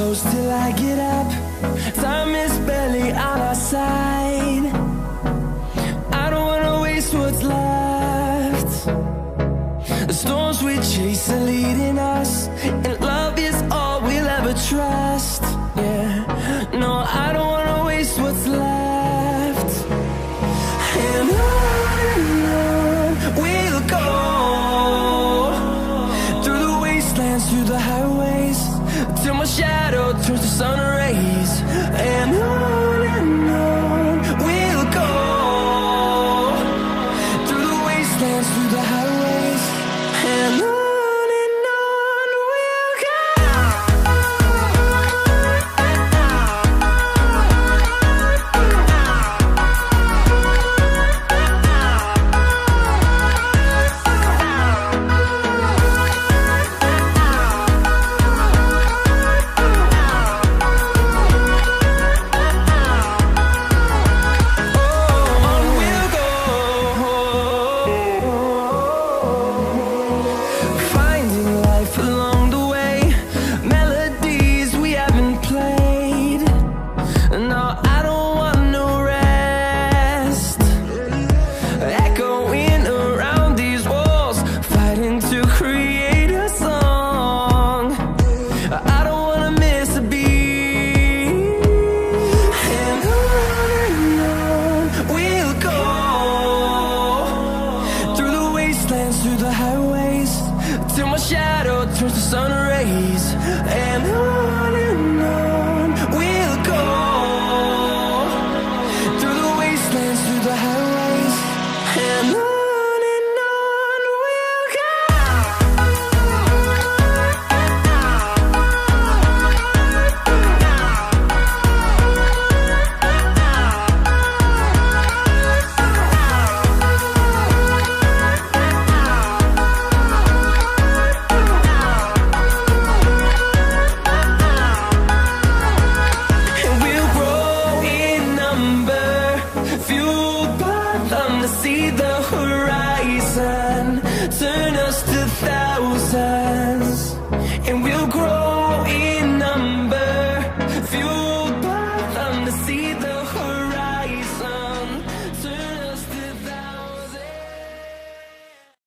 close till I get up. Time is barely on our side. I don't wanna waste what's left. The storms we chase are leading us, and love is all we'll ever trust. Yeah, no, I don't wanna waste what's left. And on we'll go, through the wastelands, through the highways, till my shadow turns to sun rays. And on we'll go, through the wastelands, through the highways, and on we'll go. Through the highways, till my shadow turns to sun rays. And on we'll go, through the wastelands, through the highways, and on we'll go. See the horizon, turn us to thousands.